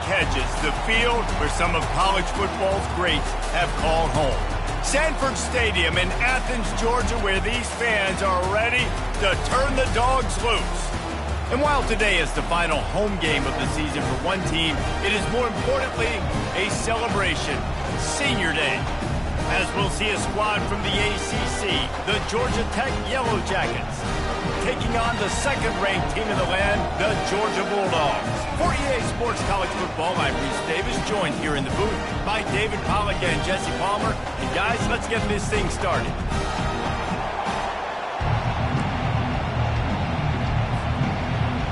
hedges, the field where some of college football's greats have called home. Sanford Stadium in Athens, Georgia, where these fans are ready to turn the dogs loose. And while today is the final home game of the season for one team, it is more importantly a celebration, Senior Day, as we'll see a squad from the ACC, the Georgia Tech Yellowjackets, taking on the second-ranked team in the land, the Georgia Bulldogs. For EA Sports College Football, I'm Reese Davis, joined here in the booth by David Pollack and Jesse Palmer. And guys, let's get this thing started.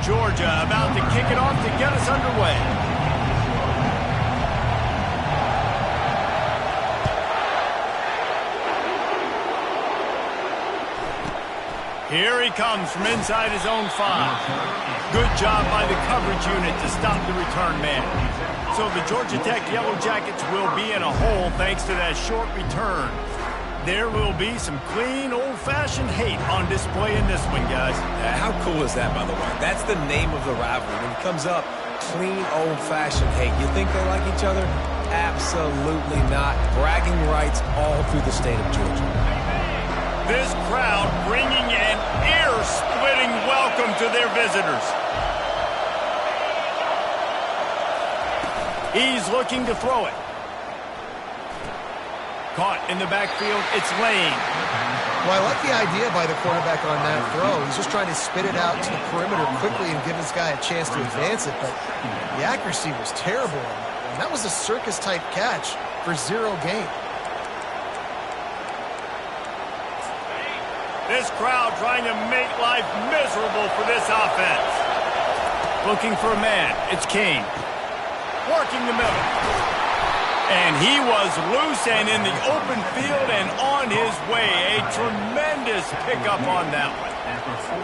Georgia about to kick it off to get us underway. Here he comes from inside his own 5. Good job by the coverage unit to stop the return man. So the Georgia Tech Yellowjackets will be in a hole thanks to that short return. There will be some clean, old-fashioned hate on display in this one, guys. How cool is that, by the way? That's the name of the rivalry. When it comes up, clean, old-fashioned hate. You think they like each other? Absolutely not. Bragging rights all through the state of Georgia. This crowd bringing an ear-splitting welcome to their visitors. He's looking to throw it. Caught in the backfield, it's Lane. Well, I like the idea by the quarterback on that throw. He's just trying to spit it out to the perimeter quickly and give this guy a chance to advance it, but the accuracy was terrible. And that was a circus-type catch for 0 gain. This crowd trying to make life miserable for this offense. Looking for a man, it's Kane. Working the middle. And he was loose and in the open field and on his way. A tremendous pickup on that one.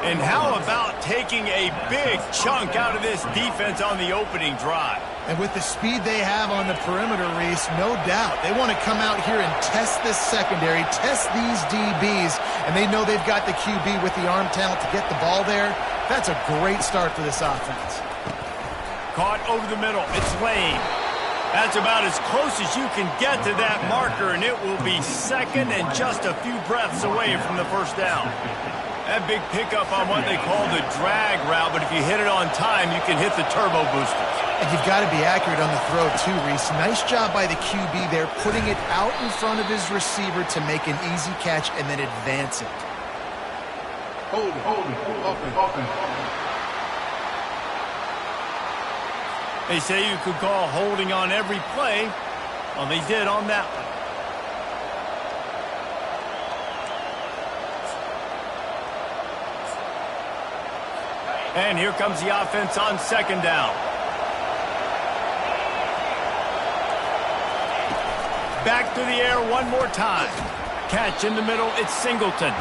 And how about taking a big chunk out of this defense on the opening drive? And with the speed they have on the perimeter, Reese, no doubt. They want to come out here and test this secondary, test these DBs, and they know they've got the QB with the arm talent to get the ball there. That's a great start for this offense. Caught over the middle. It's Lane. That's about as close as you can get to that marker, and it will be second and just a few breaths away from the first down. That big pickup on what they call the drag route, but if you hit it on time, you can hit the turbo boosters. And you've got to be accurate on the throw, too, Reese. Nice job by the QB there, putting it out in front of his receiver to make an easy catch and then advance it. Hold it, open. They say you could call holding on every play. Well, they did on that one. And here comes the offense on second down. Back to the air one more time. Catch in the middle, it's Singleton.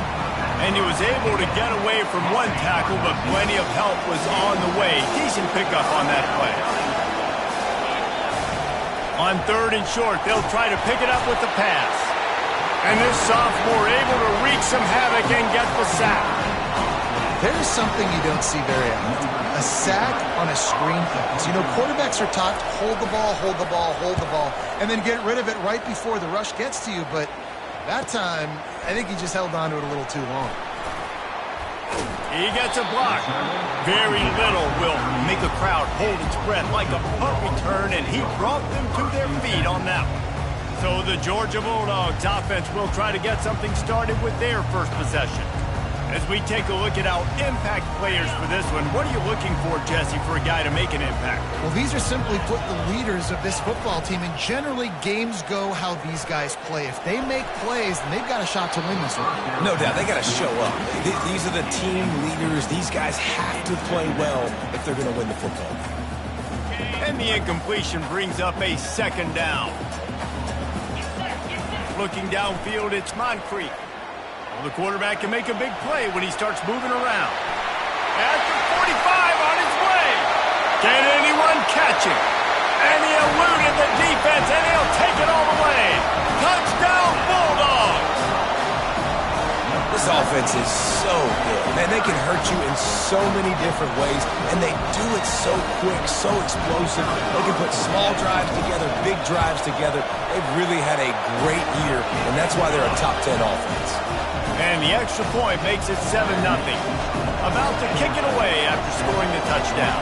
And he was able to get away from one tackle, but plenty of help was on the way. Decent pickup on that play. On third and short, they'll try to pick it up with the pass. And this sophomore able to wreak some havoc and get the sack. There's something you don't see very often. A sack on a screen pass. You know, quarterbacks are taught to hold the ball, and then get rid of it right before the rush gets to you. But that time, I think he just held on to it a little too long. He gets a block. Very little will make a crowd hold its breath like a punt return, and he brought them to their feet on that one. So the Georgia Bulldogs offense will try to get something started with their first possession. As we take a look at our impact players for this one, what are you looking for, Jesse, for a guy to make an impact? Well, these are simply put the leaders of this football team, and generally games go how these guys play. If they make plays, then they've got a shot to win this one. No doubt, they got to show up. These are the team leaders. These guys have to play well if they're going to win the football game. And the incompletion brings up a second down. Looking downfield, it's Moncrief. The quarterback can make a big play when he starts moving around. At the 45 on his way. Can anyone catch him? And he eluded the defense, and he'll take it all the way. Touchdown, Bulldogs! This offense is so good. Man, they can hurt you in so many different ways, and they do it so quick, so explosive. They can put small drives together, big drives together. They've really had a great year, and that's why they're a top 10 offense. And the extra point makes it 7-0. About to kick it away after scoring the touchdown.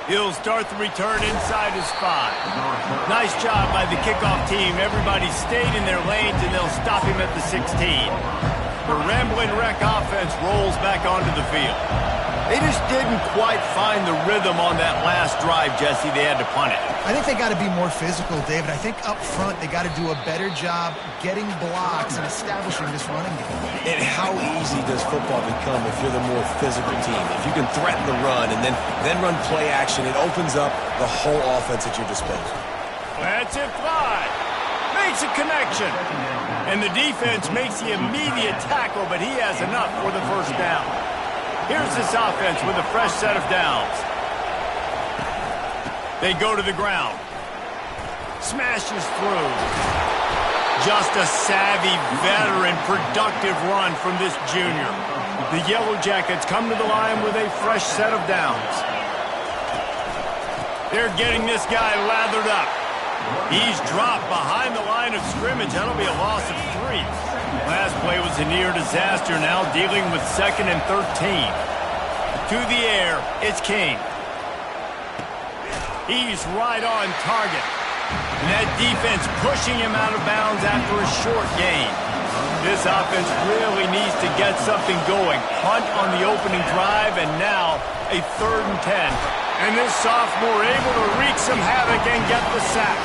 He'll start the return inside his 5. Nice job by the kickoff team. Everybody stayed in their lanes, and they'll stop him at the 16. The Rambling Wreck offense rolls back onto the field. They just didn't quite find the rhythm on that last drive, Jesse. They had to punt it. I think they got to be more physical, David. I think up front they got to do a better job getting blocks and establishing this running game. And how easy does football become if you're the more physical team? If you can threaten the run and then run play action, it opens up the whole offense at your disposal. Lets it fly. Makes a connection. And the defense makes the immediate tackle, but he has enough for the first down. Here's this offense with a fresh set of downs. They go to the ground. Smashes through. Just a savvy, veteran, productive run from this junior. The Yellowjackets come to the line with a fresh set of downs. They're getting this guy lathered up. He's dropped behind the line of scrimmage. That'll be a loss of 3. Last play was a near disaster, now dealing with 2nd and 13. To the air, it's King. He's right on target. And that defense pushing him out of bounds after a short gain. This offense really needs to get something going. Punt on the opening drive, and now a 3rd and 10. And this sophomore able to wreak some havoc and get the sack.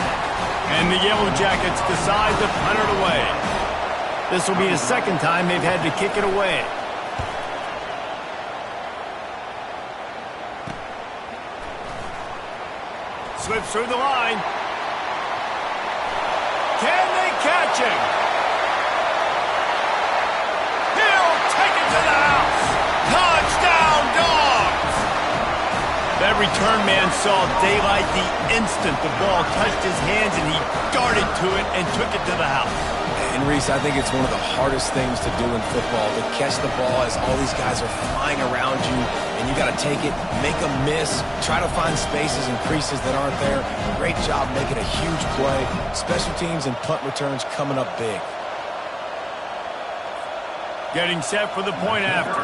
And the Yellowjackets decide to punt it away. This will be the 2nd time they've had to kick it away. Slips through the line. Can they catch him? He'll take it to the house. Touchdown, Dogs! That return man saw daylight the instant the ball touched his hands, and he darted to it and took it to the house. And Reese, I think it's one of the hardest things to do in football, to catch the ball as all these guys are flying around you, and you got to take it, make a miss, try to find spaces and creases that aren't there. Great job making a huge play. Special teams and punt returns coming up big. Getting set for the point after.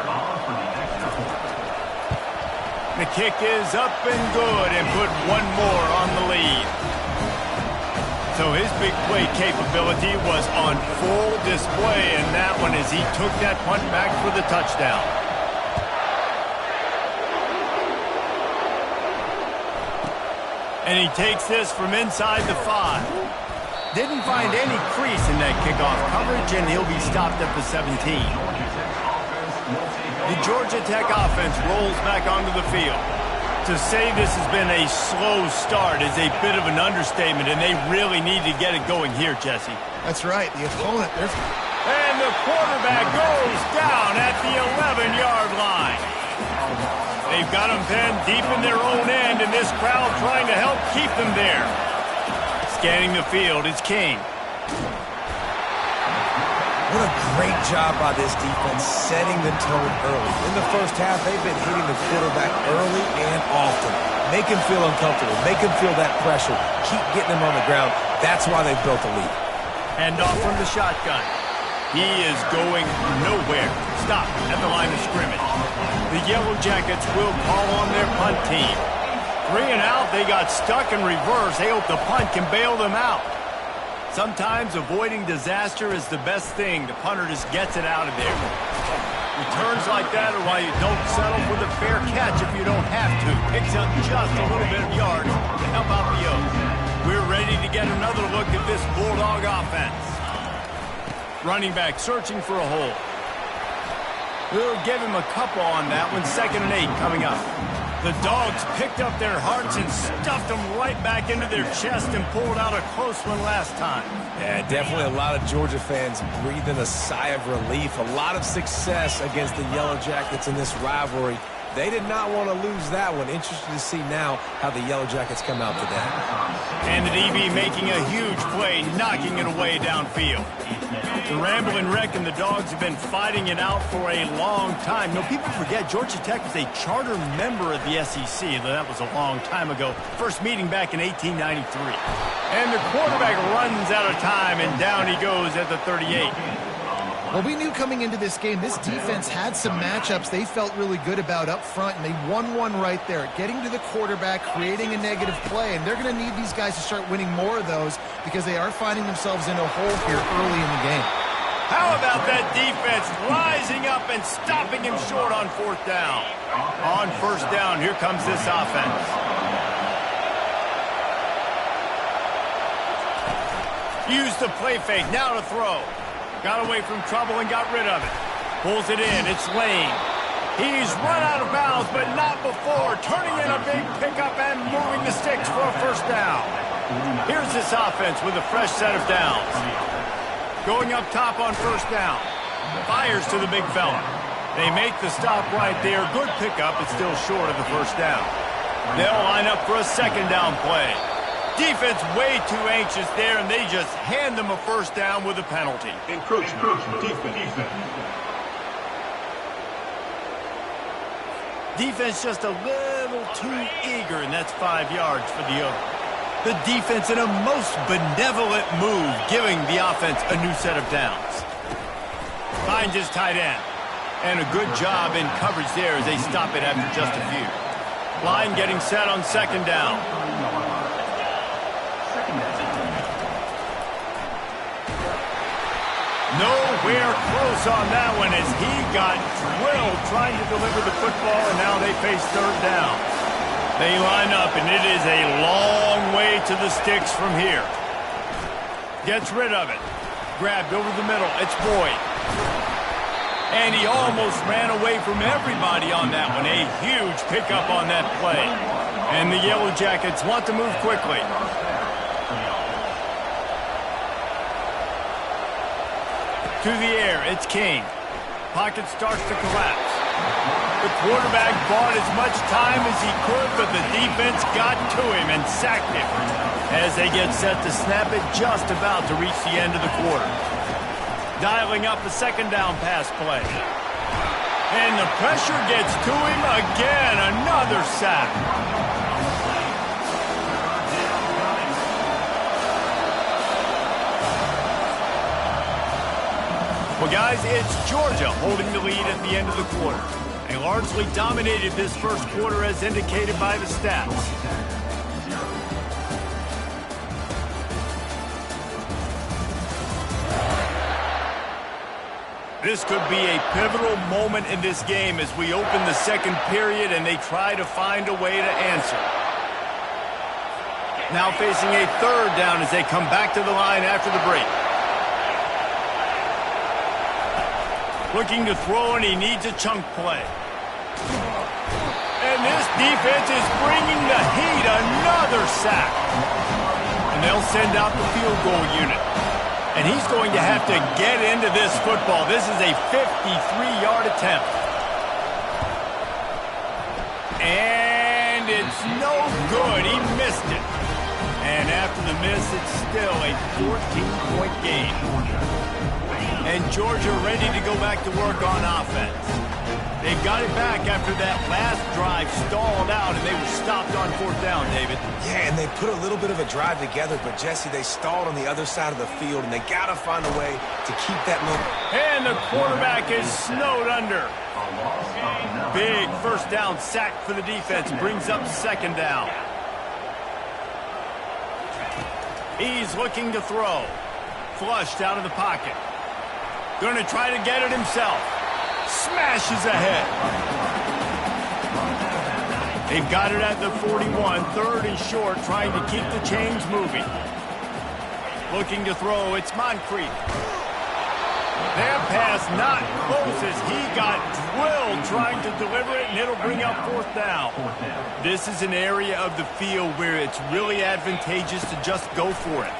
The kick is up and good, and put one more on the lead. So his big play capability was on full display in that one as he took that punt back for the touchdown. And he takes this from inside the 5. Didn't find any crease in that kickoff coverage, and he'll be stopped at the 17. The Georgia Tech offense rolls back onto the field. To say this has been a slow start is a bit of an understatement, and they really need to get it going here, Jesse. That's right. The opponent, and the quarterback goes down at the 11-yard line. They've got him pinned deep in their own end, and this crowd trying to help keep them there. Scanning the field, it's King. What a great job by this defense setting the tone early. In the first half, they've been hitting the quarterback early and often. Make him feel uncomfortable. Make him feel that pressure. Keep getting him on the ground. That's why they've built a lead. Hand off from the shotgun. He is going nowhere. Stop at the line of scrimmage. The Yellowjackets will call on their punt team. 3 and out, they got stuck in reverse. They hope the punt can bail them out. Sometimes avoiding disaster is the best thing. The punter just gets it out of there. Returns like that are why you don't settle for the fair catch if you don't have to. Picks up just a little bit of yards to help out the Oaks. We're ready to get another look at this Bulldog offense. Running back searching for a hole. We'll give him a couple on that one. 2nd and 8 coming up. The Dogs picked up their hearts and stuffed them right back into their chest and pulled out a close one last time. Yeah, definitely a lot of Georgia fans breathing a sigh of relief. A lot of success against the Yellowjackets in this rivalry. They did not want to lose that one. Interested to see now how the Yellowjackets come out today. And the DB making a huge play, knocking it away downfield. The Rambling Wreck and the Dogs have been fighting it out for a long time. No, people forget Georgia Tech was a charter member of the SEC. That was a long time ago. First meeting back in 1893. And the quarterback runs out of time, and down he goes at the 38. Well, we knew coming into this game, this defense had some matchups they felt really good about up front, and they won one right there, getting to the quarterback, creating a negative play, and they're going to need these guys to start winning more of those because they are finding themselves in a hole here early in the game. How about that defense rising up and stopping him short on fourth down? On first down, here comes this offense. Use the play fake, now to throw. Got away from trouble and got rid of it. Pulls it in. It's Lane. He's run out of bounds, but not before. Turning in a big pickup and moving the sticks for a first down. Here's this offense with a fresh set of downs. Going up top on first down. Fires to the big fella. They make the stop right there. Good pickup. It's still short of the first down. They'll line up for a second down play. Defense way too anxious there, and they just hand them a first down with a penalty. Encroachment. Defense. Defense just a little too eager, and that's 5 yards for the over. The defense in a most benevolent move, giving the offense a new set of downs. Finds his tight end. And a good job in coverage there as they stop it after just a few. Line getting set on second down. Nowhere close on that one as he got drilled trying to deliver the football, and now they face third down. They line up, and it is a long way to the sticks from here. Gets rid of it. Grabbed over the middle. It's Boyd. And he almost ran away from everybody on that one. A huge pickup on that play. And the Yellowjackets want to move quickly. To the air, it's King. Pocket starts to collapse. The quarterback bought as much time as he could, but the defense got to him and sacked him as they get set to snap it just about to reach the end of the quarter. Dialing up the second down pass play. And the pressure gets to him again. Another sack. Well, guys, it's Georgia holding the lead at the end of the quarter. They largely dominated this first quarter as indicated by the stats. This could be a pivotal moment in this game as we open the second period and they try to find a way to answer. Now facing a third down as they come back to the line after the break. Looking to throw, and he needs a chunk play. And this defense is bringing the heat. Another sack. And they'll send out the field goal unit. And he's going to have to get into this football. This is a 53-yard attempt. And it's no good. He missed it. And after the miss, it's still a 14-point game. And Georgia ready to go back to work on offense. They got it back after that last drive stalled out, and they were stopped on fourth down, David. Yeah, and they put a little bit of a drive together, but, Jesse, they stalled on the other side of the field, and they got to find a way to keep that moving. And the quarterback is snowed under. Big first down sack for the defense. Brings up second down. He's looking to throw. Flushed out of the pocket. Going to try to get it himself. Smashes ahead. They've got it at the 41. Third and short, trying to keep the chains moving. Looking to throw. It's Moncrief. That pass not close as he got drilled trying to deliver it, and it'll bring up fourth down. This is an area of the field where it's really advantageous to just go for it.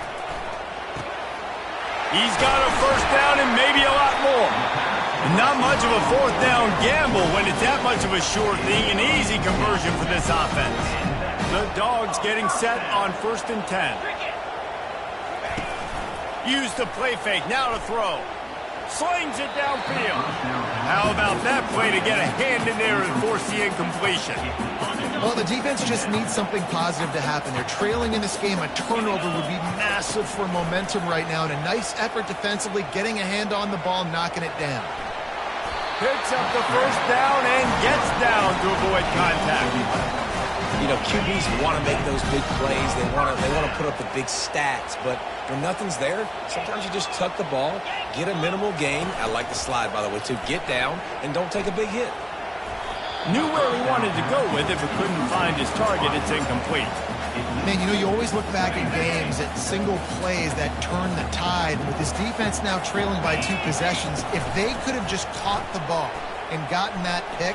He's got a first down and maybe a lot more. Not much of a fourth down gamble when it's that much of a sure thing. An easy conversion for this offense. The Dogs getting set on 1st and 10. Use the play fake. Now to throw. Slings it downfield. How about that play to get a hand in there and force the incompletion? Well, the defense just needs something positive to happen. They're trailing in this game. A turnover would be massive for momentum right now. And a nice effort defensively, getting a hand on the ball, knocking it down. Picks up the first down and gets down to avoid contact. You know, QBs want to make those big plays. They want to put up the big stats. But when nothing's there, sometimes you just tuck the ball, get a minimal gain. I like the slide, by the way, to get down and don't take a big hit. Knew where he wanted to go with it, but couldn't find his target. It's incomplete. Man, you know, you always look back in games at single plays that turn the tide. With this defense now trailing by 2 possessions, if they could have just caught the ball and gotten that pick,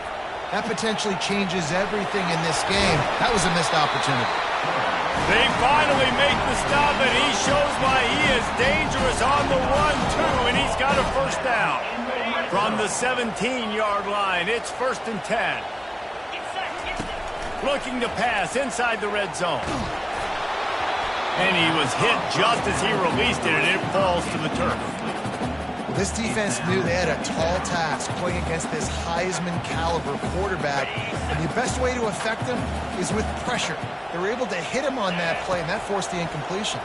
that potentially changes everything in this game. That was a missed opportunity. They finally make the stop, and he shows why he is dangerous on the run, too, and he's got a first down. From the 17-yard line, it's 1st and 10. Looking to pass inside the red zone. And he was hit just as he released it, and it falls to the turf. This defense knew they had a tall task playing against this Heisman-caliber quarterback, and the best way to affect him is with pressure. They were able to hit him on that play, and that forced the incompletion.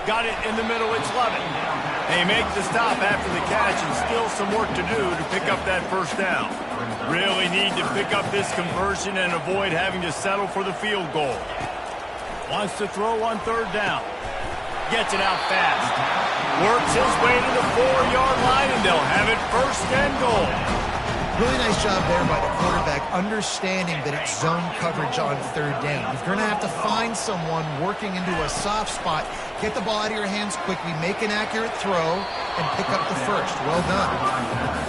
Got it in the middle, it's Lovett. They make the stop after the catch, and still some work to do to pick up that first down. Really need to pick up this conversion and avoid having to settle for the field goal. Wants to throw on 3rd down. Gets it out fast. Works his way to the 4-yard line, and they'll have it 1st and goal. Really nice job there by the quarterback, understanding that it's zone coverage on 3rd down. If you're going to have to find someone working into a soft spot, get the ball out of your hands quickly, make an accurate throw, and pick up the first. Well done.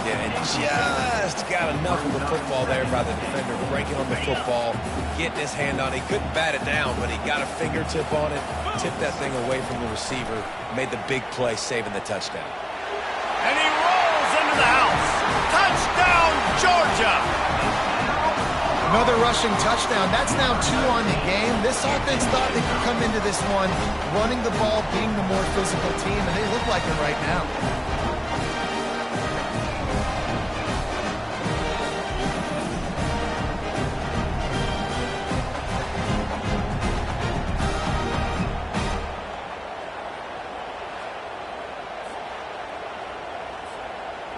Yeah, and just got enough of the football there by the defender, breaking on the football, getting his hand on it. He couldn't bat it down, but he got a fingertip on it, tipped that thing away from the receiver, made the big play, saving the touchdown. And he rolls into the house. Touchdown, Georgia! Another rushing touchdown. That's now 2 on the game. This offense thought they could come into this one running the ball, being the more physical team, and they look like it right now.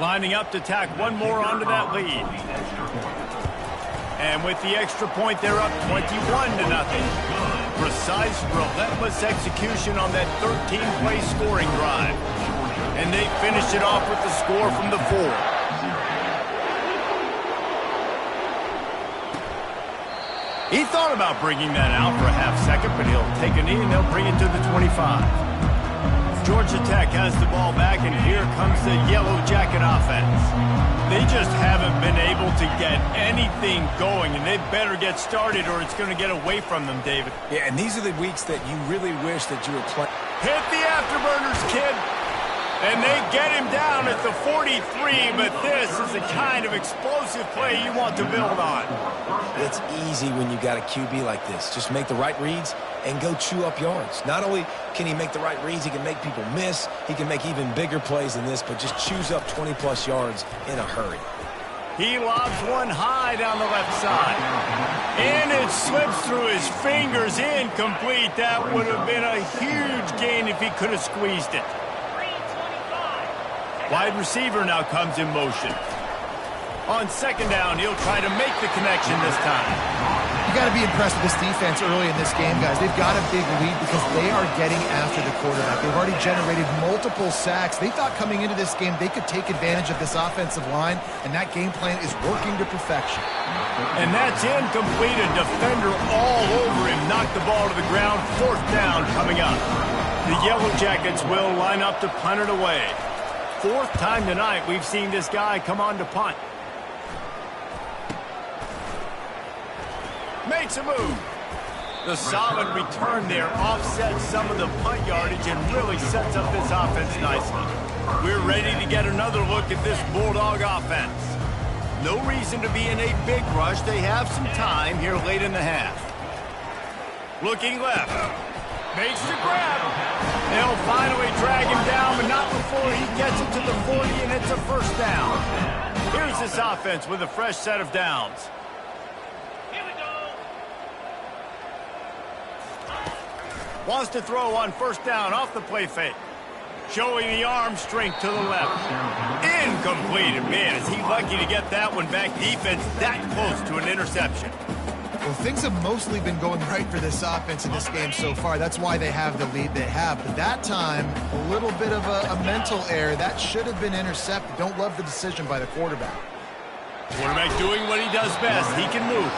Lining up to tack one more onto that lead. And with the extra point, they're up 21-0. Precise, relentless execution on that 13-play scoring drive. And they finish it off with the score from the 4. He thought about bringing that out for a half second, but he'll take a knee and they'll bring it to the 25. Georgia Tech has the ball back, and here comes the Yellowjacket offense. They just haven't been able to get anything going, and they better get started or it's going to get away from them, David. Yeah, and these are the weeks that you really wish that you were playing. Hit the afterburners, kid. And they get him down at the 43, but this is the kind of explosive play you want to build on. It's easy when you got a QB like this. Just make the right reads and go chew up yards. Not only can he make the right reads, he can make people miss. He can make even bigger plays than this, but just chews up 20-plus yards in a hurry. He lobs one high down the left side. And it slips through his fingers, incomplete. That would have been a huge gain if he could have squeezed it. Wide receiver now comes in motion. On 2nd down, he'll try to make the connection this time. You got to be impressed with this defense early in this game, guys. They've got a big lead because they are getting after the quarterback. They've already generated multiple sacks. They thought coming into this game they could take advantage of this offensive line, and that game plan is working to perfection. And that's incomplete. A defender all over him. Knocked the ball to the ground. 4th down coming up. The Yellowjackets will line up to punt it away. 4th time tonight we've seen this guy come on to punt. Makes a move. The solid return there offsets some of the punt yardage and really sets up this offense nicely. We're ready to get another look at this Bulldog offense. No reason to be in a big rush. They have some time here late in the half. Looking left. Makes the grab. They'll finally drag him down, but not before he gets it to the 40, and it's a first down. Here's this offense with a fresh set of downs. Wants to throw on first down off the play fake. Showing the arm strength to the left. Incomplete. And man, is he lucky to get that one back. Defense that close to an interception. Well, things have mostly been going right for this offense in this game so far. That's why they have the lead they have. But that time, a little bit of a mental error. That should have been intercepted. Don't love the decision by the quarterback. Quarterback doing what he does best. He can move.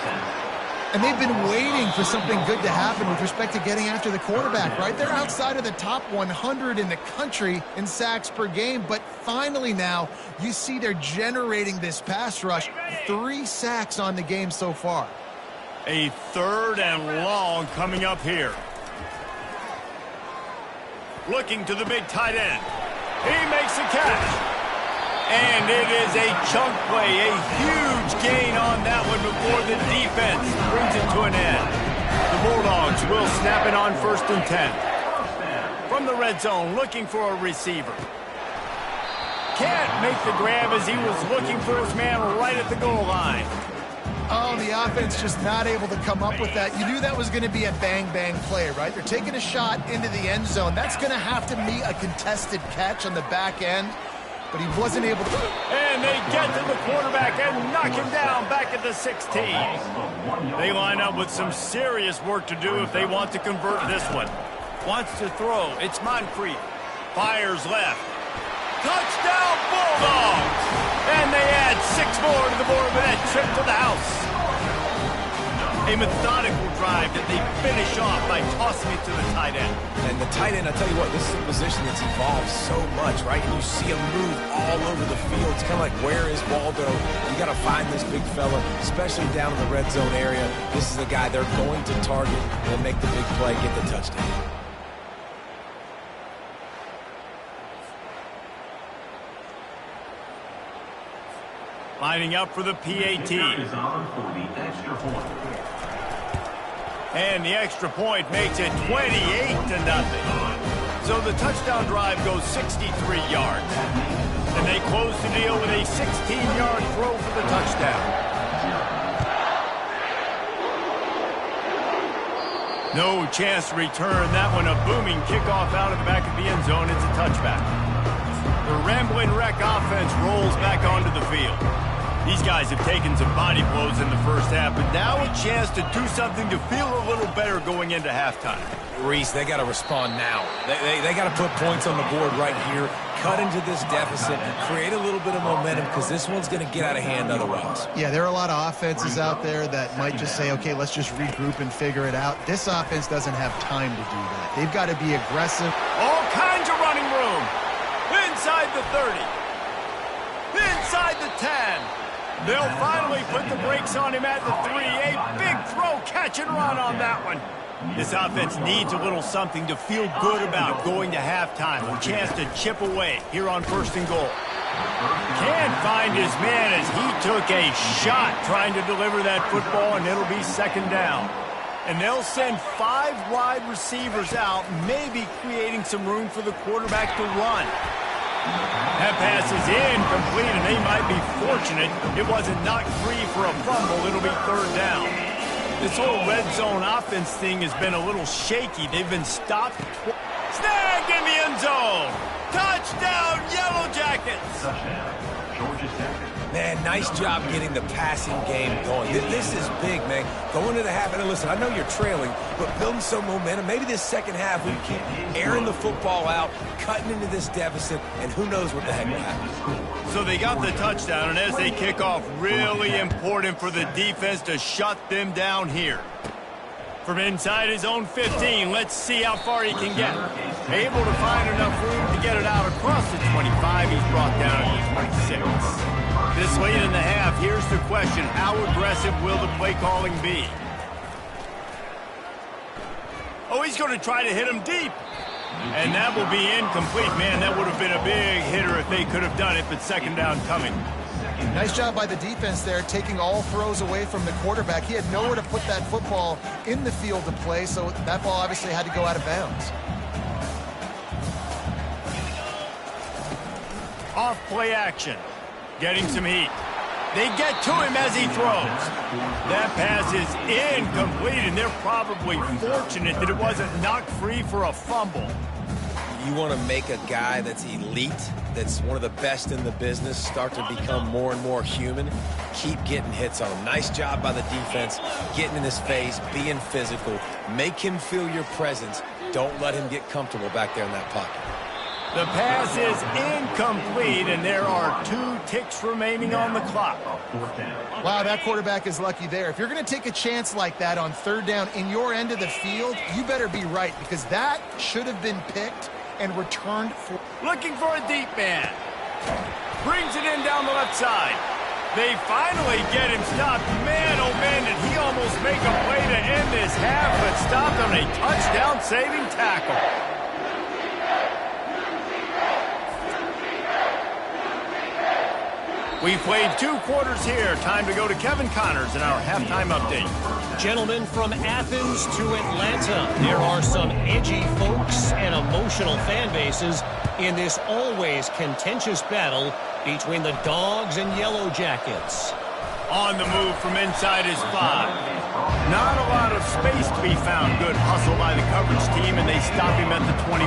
And they've been waiting for something good to happen with respect to getting after the quarterback, right? They're outside of the top 100 in the country in sacks per game, but finally now you see they're generating this pass rush. 3 sacks on the game so far. A third and long coming up here. Looking to the big tight end. He makes a catch. And it is a chunk play, a huge gain on that one before the defense brings it to an end. The Bulldogs will snap it on 1st and 10. From the red zone, looking for a receiver. Can't make the grab as he was looking for his man right at the goal line. Oh, the offense just not able to come up with that. You knew that was going to be a bang-bang play, right? They're taking a shot into the end zone. That's going to have to be a contested catch on the back end. But he wasn't able to. And they get to the quarterback and knock him down back at the 16. They line up with some serious work to do if they want to convert this one. Wants to throw. It's Moncrief. Fires left. Touchdown Bulldogs! And they add 6 more to the board with that trip to the house. A methodical drive that they finish off by tossing it to the tight end. And the tight end, I tell you what, this is a position that's evolved so much, right? And you see him move all over the field. It's kind of like, where is Waldo? You got to find this big fella, especially down in the red zone area. This is the guy they're going to target and make the big play, get the touchdown. Lining up for the PAT. And the extra point makes it 28-0. So the touchdown drive goes 63 yards. And they close the deal with a 16-yard throw for the touchdown. No chance to return that one. A booming kickoff out of the back of the end zone. It's a touchback. The rambling wreck offense rolls back onto the field. These guys have taken some body blows in the first half, but now a chance to do something to feel a little better going into halftime. Reese, they got to respond now. They got to put points on the board right here, cut into this deficit, create a little bit of momentum, because this one's going to get out of hand otherwise. Yeah, there are a lot of offenses out there that might just say, okay, let's just regroup and figure it out. This offense doesn't have time to do that. They've got to be aggressive. All kinds of running room. Inside the 30. Inside the 10. They'll finally put the brakes on him at the 3. A big throw, catch and run on that one. This offense needs a little something to feel good about going to halftime. A chance to chip away here on 1st and goal. Can't find his man as he took a shot trying to deliver that football, and it'll be 2nd down. And they'll send 5 wide receivers out, maybe creating some room for the quarterback to run. That pass is incomplete, and they might be fortunate it wasn't knocked free for a fumble. It'll be 3rd down. This whole red zone offense thing has been a little shaky. They've been stopped. Snagged in the end zone. Touchdown, Yellowjackets. Man, nice job getting the passing game going. This is big, man. Going to the half, and listen, I know you're trailing, but building some momentum. Maybe this second half we keep airing the football out, cutting into this deficit, and who knows what the heck will happen. So they got the touchdown, and as they kick off, really important for the defense to shut them down here. From inside his own 15, let's see how far he can get. Able to find enough room to get it out across the 25. He's brought down at the 26. This late in the half, here's the question. How aggressive will the play calling be? Oh, he's going to try to hit him deep. And that will be incomplete. Man, that would have been a big hit CFB could have done it, but second down coming. Nice job by the defense there, taking all throws away from the quarterback. He had nowhere to put that football in the field to play, so that ball obviously had to go out of bounds. Off play action. Getting some heat. They get to him as he throws. That pass is incomplete, and they're probably fortunate that it wasn't knocked free for a fumble. You want to make a guy that's elite, that's one of the best in the business, start to become more and more human. Keep getting hits on him. Nice job by the defense, getting in his face, being physical. Make him feel your presence. Don't let him get comfortable back there in that pocket. The pass is incomplete, and there are 2 ticks remaining on the clock. Wow, that quarterback is lucky there. If you're going to take a chance like that on third down in your end of the field, you better be right, because that should have been picked and returned for... Looking for a deep man. Brings it in down the left side. They finally get him stopped. Man, oh man, did he almost make a play to end this half, but stopped on a touchdown-saving tackle. We've played 2 quarters here. Time to go to Kevin Connors in our halftime update. Gentlemen, from Athens to Atlanta, there are some edgy folks and emotional fan bases in this always contentious battle between the Dogs and Yellowjackets. On the move from inside his 5. Not a lot of space to be found. Good hustle by the coverage team, and they stop him at the 21.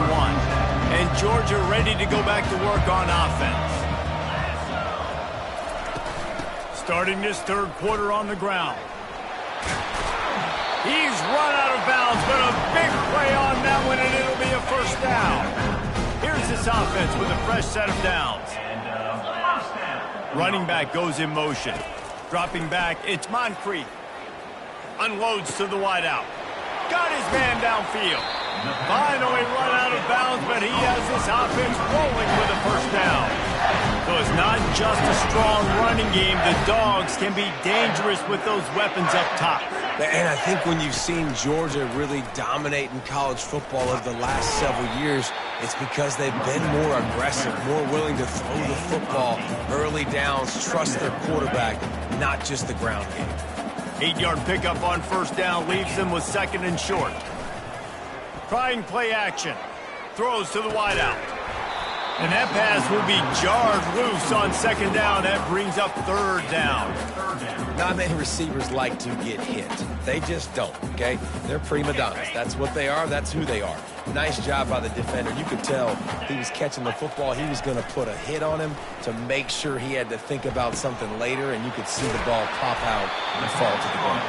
And Georgia ready to go back to work on offense. Starting this third quarter on the ground. He's run out of bounds, but a big play on that one, and it'll be a first down. Here's this offense with a fresh set of downs. Running back goes in motion. Dropping back, it's Moncrief. Unloads to the wideout. Got his man downfield. Finally run out of bounds, but he has this offense rolling with a first down. So it's not just a strong running game. The Dogs can be dangerous with those weapons up top. And I think when you've seen Georgia really dominate in college football over the last several years, it's because they've been more aggressive, more willing to throw the football, early downs, trust their quarterback, not just the ground game. 8-yard pickup on first down leaves them with second and short. Trying play action. Throws to the wideout. And that pass will be jarred loose on second down. That brings up third down. Not many receivers like to get hit. They just don't, okay? They're prima donnas. That's what they are. That's who they are. Nice job by the defender. You could tell he was catching the football. He was going to put a hit on him to make sure he had to think about something later, and you could see the ball pop out and fall to the ground.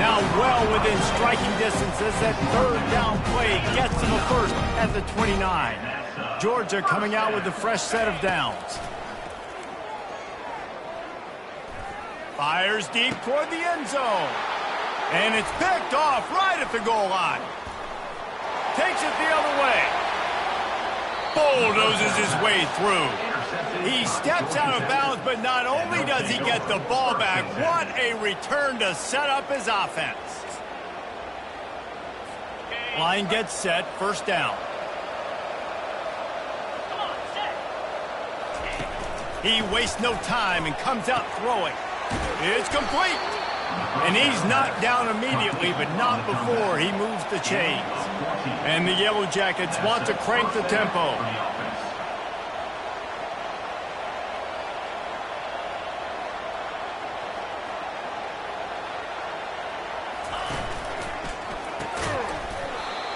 Now well within striking distance as that third down play gets to the first at the 29. Georgia coming out with a fresh set of downs. Fires deep toward the end zone. And it's picked off right at the goal line. Takes it the other way. Bulldozes his way through. He steps out of bounds, but not only does he get the ball back, what a return to set up his offense. Line gets set, first down. He wastes no time and comes out throwing. It's complete. And he's knocked down immediately, but not before he moves the chains. And the Yellowjackets want to crank the tempo.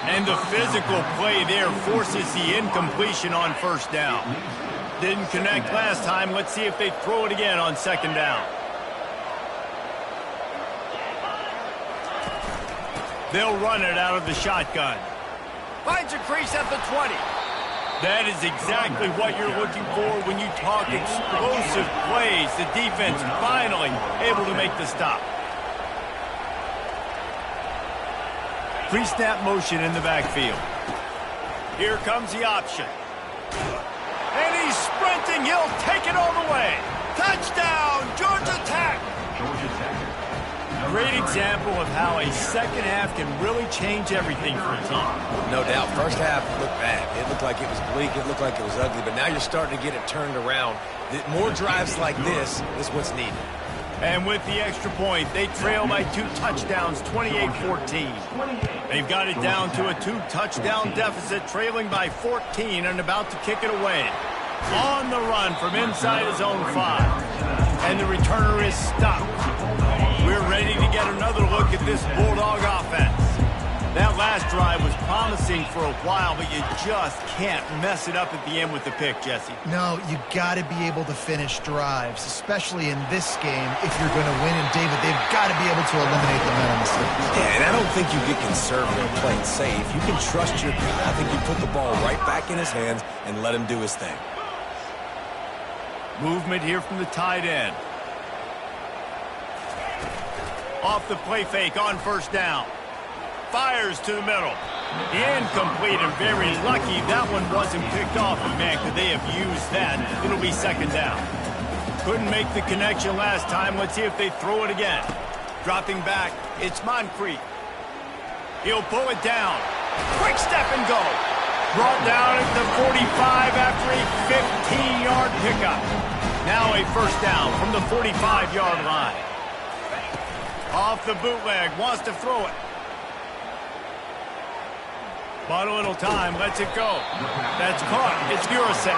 And the physical play there forces the incompletion on first down. Didn't connect last time. Let's see if they throw it again on second down. They'll run it out of the shotgun. Finds a crease at the 20. That is exactly what you're looking for when you talk explosive plays. The defense finally able to make the stop. Pre-snap motion in the backfield. Here comes the option. And he's sprinting. He'll take it all the way. Touchdown, Georgia Tech. great example of how a second half can really change everything for a team. No doubt. First half looked bad. It looked like it was bleak. It looked like it was ugly. But now you're starting to get it turned around. More drives like this is what's needed. And with the extra point, they trail by 2 touchdowns, 28-14. They've got it down to a 2-touchdown deficit, trailing by 14 and about to kick it away. On the run from inside his own 5. And the returner is stopped. We're ready to get another look at this Bulldog offense. That last drive was promising for a while, but you just can't mess it up at the end with the pick, Jesse. No, you got to be able to finish drives, especially in this game. If you're going to win, and David, they've got to be able to eliminate the mental mistakes. Yeah, and I don't think you get conservative playing safe. You can trust your guy. I think you put the ball right back in his hands and let him do his thing. Movement here from the tight end. Off the play fake on first down. Fires to the middle. Incomplete, and very lucky that one wasn't picked off. And man, could they have used that? It'll be second down. Couldn't make the connection last time. Let's see if they throw it again. Dropping back, it's Moncrief. He'll pull it down. Quick step and go. Brought down at the 45 after a 15-yard pickup. Now a first down from the 45-yard line. Off the bootleg, wants to throw it. Bought a little time, lets it go. That's caught. It's Urasek.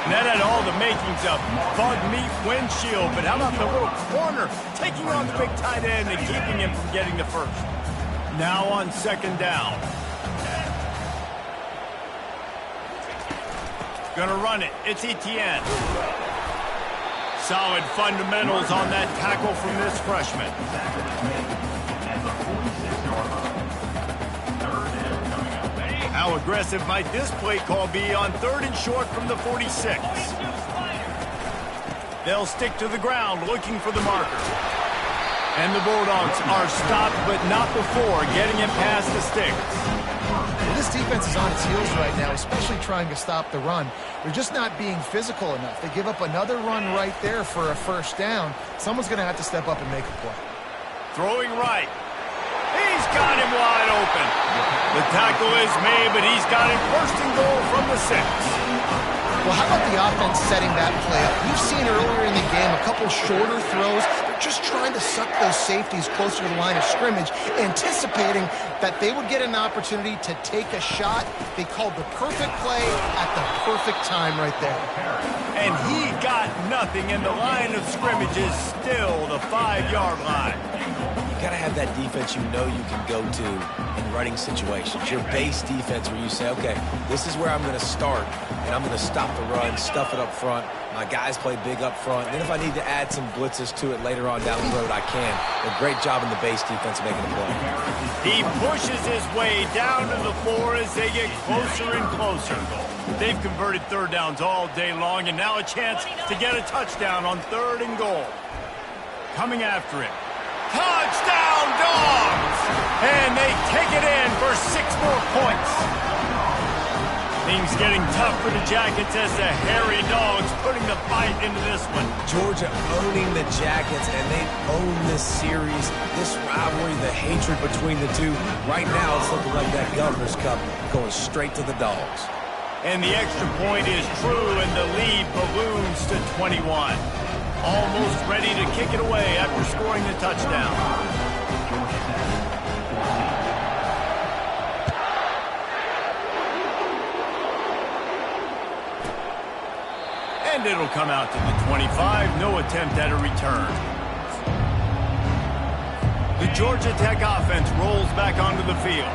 And that had all the makings of bug meat windshield. But how about the little corner taking on the big tight end and keeping him from getting the first? Now on second down. Gonna run it. It's Etienne. Solid fundamentals on that tackle from this freshman. How aggressive might this play call be on 3rd and short from the 46? They'll stick to the ground looking for the marker. And the Bulldogs are stopped, but not before getting it past the sticks. Well, this defense is on its heels right now, especially trying to stop the run. They're just not being physical enough. They give up another run right there for a first down. Someone's going to have to step up and make a play. Throwing right. He's got him wide open. The tackle is made, but he's got it first and goal from the 6. Well, how about the offense setting that play up? We've seen earlier in the game a couple shorter throws. They're just trying to suck those safeties closer to the line of scrimmage, anticipating that they would get an opportunity to take a shot. They called the perfect play at the perfect time right there. And he got nothing, and the line of scrimmage is still the 5-yard line. You got to have that defense you know you can go to in running situations. Your base defense where you say, okay, this is where I'm going to start, and I'm going to stop the run, stuff it up front. My guys play big up front. And then if I need to add some blitzes to it later on down the road, I can. A great job in the base defense making the play. He pushes his way down to the floor as they get closer and closer. They've converted 3rd downs all day long, and now a chance to get a touchdown on 3rd and goal. Coming after it. Touchdown, Dogs! And they take it in for 6 more points. Things getting tough for the Jackets as the hairy Dogs putting the bite into this one. Georgia owning the Jackets, and they own this series, this rivalry, the hatred between the two. Right now, it's looking like that Governor's Cup going straight to the Dogs. And the extra point is true, and the lead balloons to 21. Almost ready to kick it away after scoring the touchdown. And it'll come out to the 25. No attempt at a return. The Georgia Tech offense rolls back onto the field.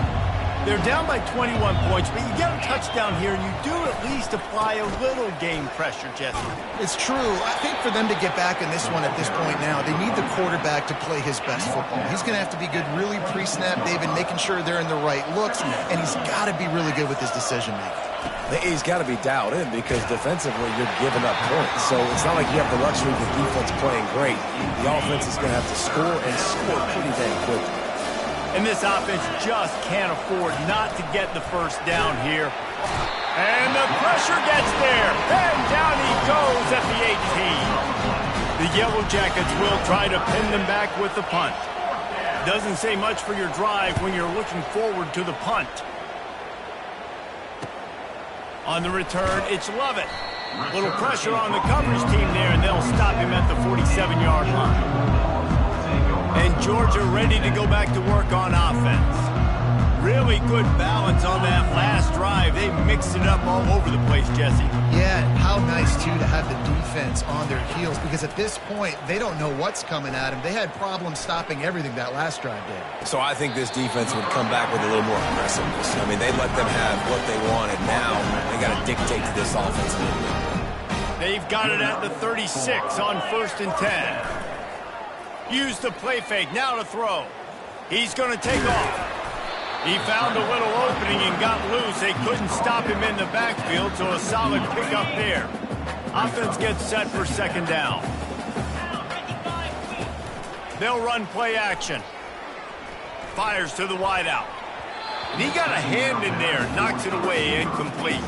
They're down by 21 points, but you get a touchdown here, and you do at least apply a little game pressure, Jesse. It's true. I think for them to get back in this one at this point now, they need the quarterback to play his best football. He's going to have to be good really pre-snap, David, making sure they're in the right looks, and he's got to be really good with his decision-making. He's got to be dialed in because defensively you're giving up points. So it's not like you have the luxury of the defense playing great. The offense is going to have to score and score pretty dang quickly. And this offense just can't afford not to get the first down here. And the pressure gets there. And down he goes at the 18. The Yellowjackets will try to pin them back with the punt. doesn't say much for your drive when you're looking forward to the punt. On the return, it's Lovett. Little pressure on the coverage team there, and they'll stop him at the 47-yard line. And Georgia ready to go back to work on offense. Really good balance on that last drive. They mixed it up all over the place, Jesse. Yeah, how nice, too, to have the defense on their heels, because at this point, they don't know what's coming at them. They had problems stopping everything that last drive did. So I think this defense would come back with a little more aggressiveness. I mean, they let them have what they wanted. Now they got to dictate to this offense a little bit. They've got it at the 36 on 1st and 10. Use the play fake, now to throw. He's going to take off. He found a little opening and got loose. They couldn't stop him in the backfield, so a solid pickup there. Offense gets set for 2nd down. They'll run play action. Fires to the wideout. And he got a hand in there, knocks it away, incomplete.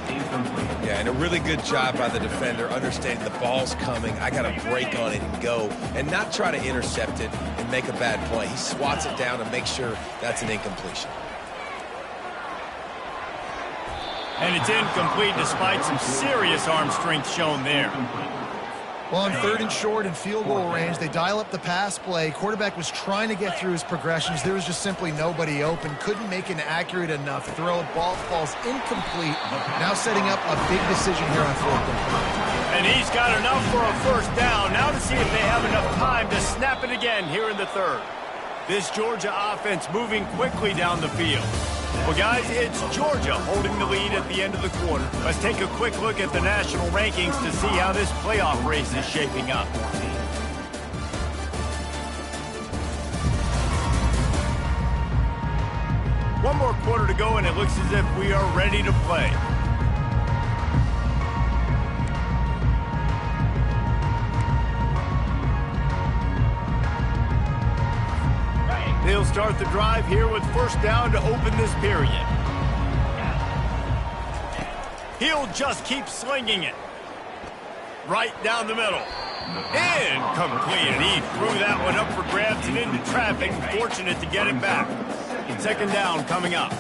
Yeah, and a really good job by the defender, understanding the ball's coming. I got to break on it and go, and not try to intercept it and make a bad play. He swats it down and makes sure that's an incompletion. And it's incomplete despite some serious arm strength shown there. Well, on 3rd and short and field goal range, they dial up the pass play. Quarterback was trying to get through his progressions. There was just simply nobody open. Couldn't make an accurate enough throw. Ball falls incomplete. Now setting up a big decision here on 4th down. And he's got enough for a 1st down. Now to see if they have enough time to snap it again here in the 3rd. This Georgia offense moving quickly down the field. Well, guys, it's Georgia holding the lead at the end of the quarter. Let's take a quick look at the national rankings to see how this playoff race is shaping up. One more quarter to go, and it looks as if we are ready to play. They'll start the drive here with 1st down to open this period. He'll just keep slinging it. Right down the middle. Incomplete. He threw that one up for grabs and into traffic. Fortunate to get it back. 2nd down coming up.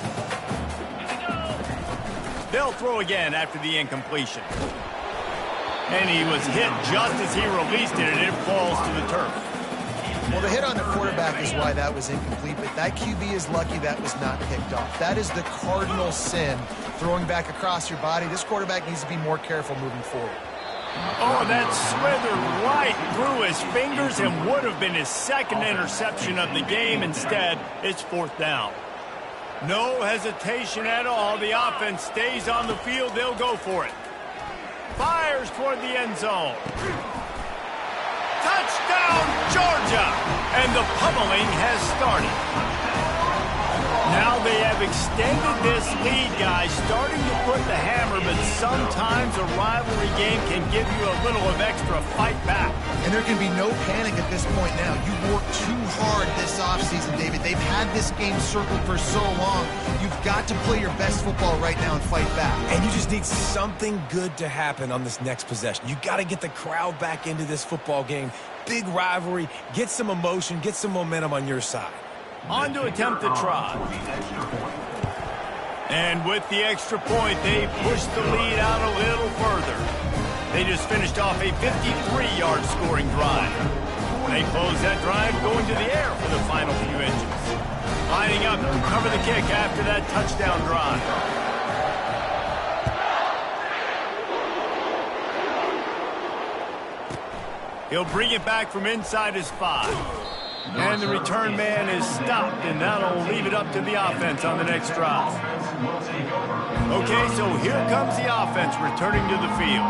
They'll throw again after the incompletion. And he was hit just as he released it, and it falls to the turf. Well, the hit on the quarterback is why that was incomplete, but that QB is lucky that was not picked off. That is the cardinal sin, throwing back across your body. This quarterback needs to be more careful moving forward. Oh, that slithered right through his fingers and would have been his 2nd interception of the game. Instead, it's 4th down. No hesitation at all. The offense stays on the field. They'll go for it. Fires toward the end zone. Touchdown, Georgia! And the pummeling has started. Now they have extended this lead, guys, starting to put the hammer, but sometimes a rivalry game can give you a little of extra fight back. And there can be no panic at this point now. You worked too hard this offseason, David. They've had this game circled for so long. You've got to play your best football right now and fight back. And you just need something good to happen on this next possession. You got to get the crowd back into this football game. Big rivalry, get some emotion, get some momentum on your side. On to attempt the try. And with the extra point, they push the lead out a little further. They just finished off a 53-yard scoring drive. They close that drive going to the air for the final few inches. Lining up to cover the kick after that touchdown drive. He'll bring it back from inside his 5. And the return man is stopped, and that'll leave it up to the offense on the next drive. Okay, so here comes the offense returning to the field.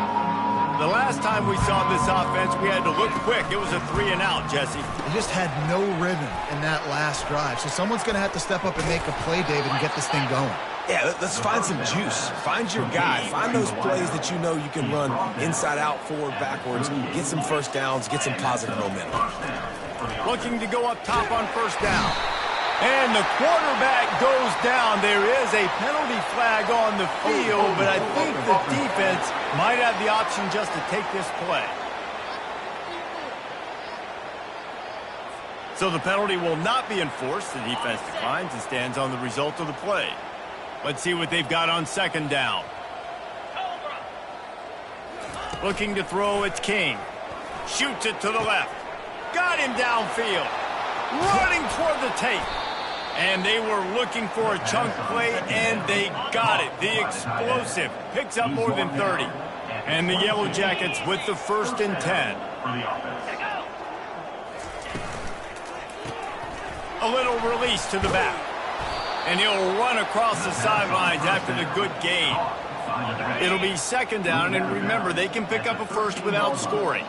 The last time we saw this offense, we had to look quick. It was a 3-and-out, Jesse. They just had no rhythm in that last drive. So someone's going to have to step up and make a play, David, and get this thing going. Yeah, let's find some juice. Find your guy. Find those plays that you know you can run inside out, forward, backwards. Get some 1st downs. Get some positive momentum. Looking to go up top on 1st down. And the quarterback goes down. There is a penalty flag on the field, but I think the defense might have the option just to take this play. So the penalty will not be enforced. The defense declines and stands on the result of the play. Let's see what they've got on second down. Looking to throw, it's King. Shoots it to the left. Got him downfield. Running toward the tape. And they were looking for a chunk play, and they got it. The explosive picks up more than 30. And the Yellowjackets with the 1st and 10. A little release to the back. And he'll run across the sidelines after the good gain. It'll be second down, and remember, they can pick up a first without scoring.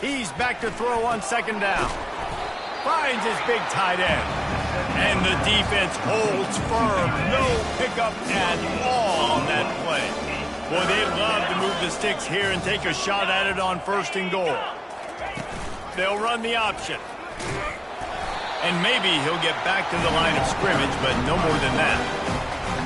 He's back to throw on second down. Finds his big tight end. And the defense holds firm. No pickup at all on that play. Boy, they'd love to move the sticks here and take a shot at it on 1st and goal. They'll run the option. And maybe he'll get back to the line of scrimmage, but no more than that.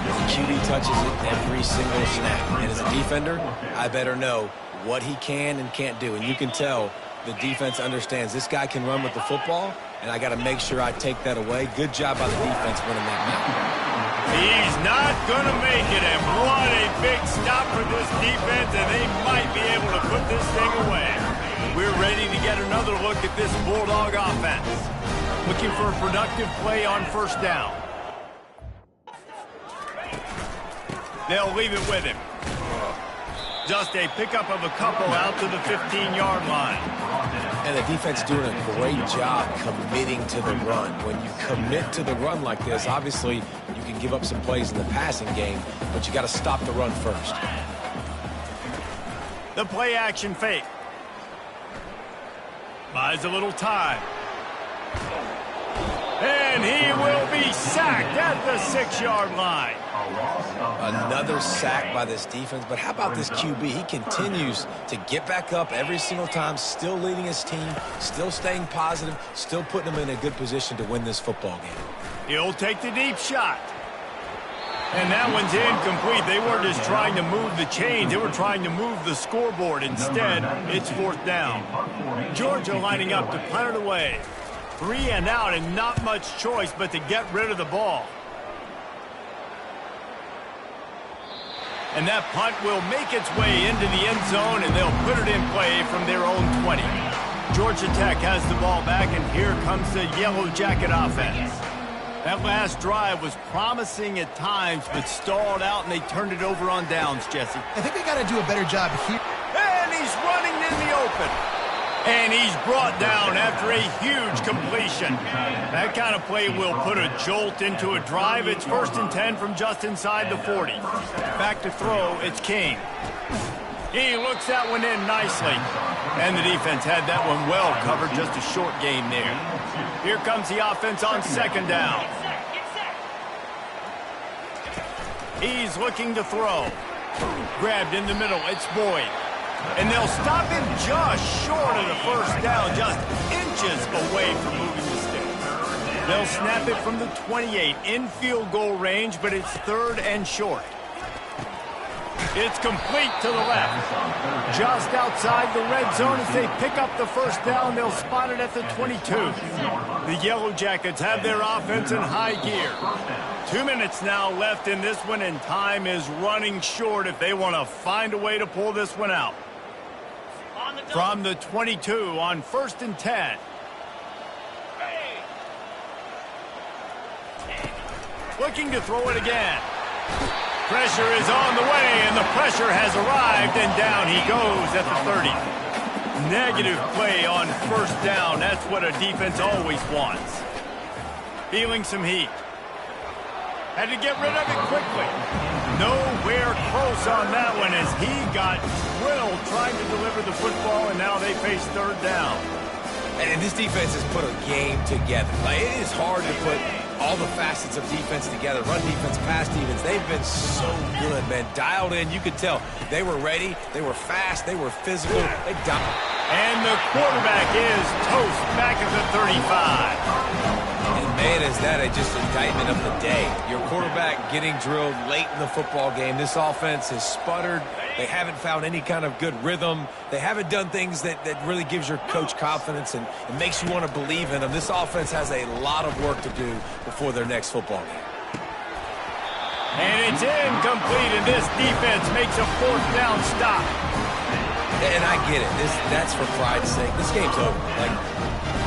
The QB touches it every single snap. And as a defender, I better know what he can and can't do. And you can tell the defense understands this guy can run with the football, and I got to make sure I take that away. Good job by the defense winning that match. He's not going to make it, and what a big stop for this defense, and they might be able to put this thing away. We're ready to get another look at this Bulldog offense. Looking for a productive play on 1st down. They'll leave it with him. Just a pickup of a couple out to the 15-yard line. And the defense doing a great job committing to the run. When you commit to the run like this, obviously you can give up some plays in the passing game, but you got to stop the run first. The play action fake. Buys a little time. And he will be sacked at the 6-yard line. Another sack by this defense, but how about this QB? He continues to get back up every single time, still leading his team, still staying positive, still putting them in a good position to win this football game. He'll take the deep shot. And that one's incomplete. They weren't just trying to move the chains. They were trying to move the scoreboard. Instead, it's 4th down. Georgia lining up to punt it away. 3 and out, and not much choice but to get rid of the ball. And that punt will make its way into the end zone, and they'll put it in play from their own 20. Georgia Tech has the ball back, and here comes the Yellow Jacket offense. That last drive was promising at times, but stalled out, and they turned it over on downs, Jesse. I think they got to do a better job here. And he's running in the open. And he's brought down after a huge completion. That kind of play will put a jolt into a drive. It's 1st and 10 from just inside the 40. Back to throw, it's King. He looks that one in nicely. And the defense had that one well covered, just a short gain there. Here comes the offense on second down. He's looking to throw. Grabbed in the middle, it's Boyd. And they'll stop him just short of the 1st down, just inches away from moving the sticks. They'll snap it from the 28 in field goal range, but it's 3rd and short. It's complete to the left. Just outside the red zone as they pick up the 1st down. They'll spot it at the 22. The Yellowjackets have their offense in high gear. 2 minutes now left in this one, and time is running short if they want to find a way to pull this one out. From the 22 on 1st and 10. Looking to throw it again. Pressure is on the way, and the pressure has arrived, and down he goes at the 30. Negative play on 1st down. That's what a defense always wants. Feeling some heat. Had to get rid of it quickly. Nowhere close on that one as he got drilled trying to deliver the football, and now they face 3rd down. And this defense has put a game together. Like, it is hard to put all the facets of defense together. Run defense, pass defense. They've been so good, man. Dialed in. You could tell they were ready. They were fast. They were physical. They dominated. And the quarterback is toast back at the 35. And Man, is that just indictment of the day. Your quarterback getting drilled late in the football game. This offense has sputtered. They haven't found any kind of good rhythm. They haven't done things that really gives your coach confidence and makes you want to believe in them. This offense has a lot of work to do before their next football game. And it's incomplete, and this defense makes a fourth down stop. And I get it. That's for pride's sake. This game's over. Like,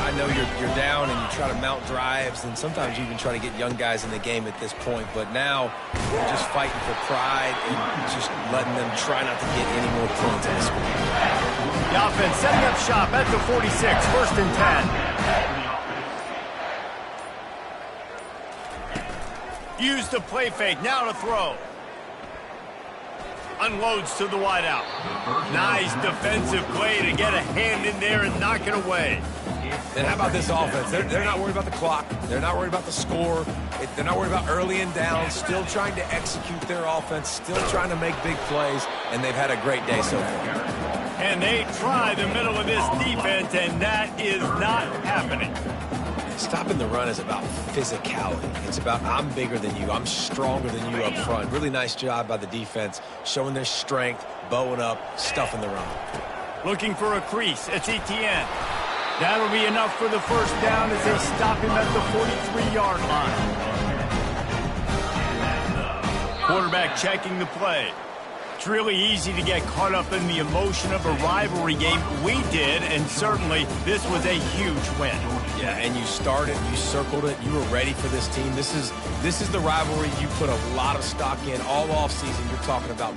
I know you're down and you try to mount drives, and sometimes you even try to get young guys in the game at this point. But now you're just fighting for pride and just letting them try not to get any more points on the score. The offense setting up shop at the 46, 1st and 10. Use the play fake, now to throw. Unloads to the wideout. Nice defensive play to get a hand in there and knock it away. And how about this offense? They're not worried about the clock. They're not worried about the score. They're not worried about early and down. Still trying to execute their offense. Still trying to make big plays. And they've had a great day so far. And they try the middle of this defense, and that is not happening. Stopping the run is about physicality. It's about I'm bigger than you. I'm stronger than you up front. Really nice job by the defense, showing their strength, bowing up, stuffing the run. Looking for a crease. It's Etienne. That'll be enough for the first down as they stop him at the 43-yard line. Quarterback checking the play. It's really easy to get caught up in the emotion of a rivalry game. We did, and certainly this was a huge win. Yeah, and you started, you circled it, you were ready for this team. This is the rivalry you put a lot of stock in all offseason. You're talking about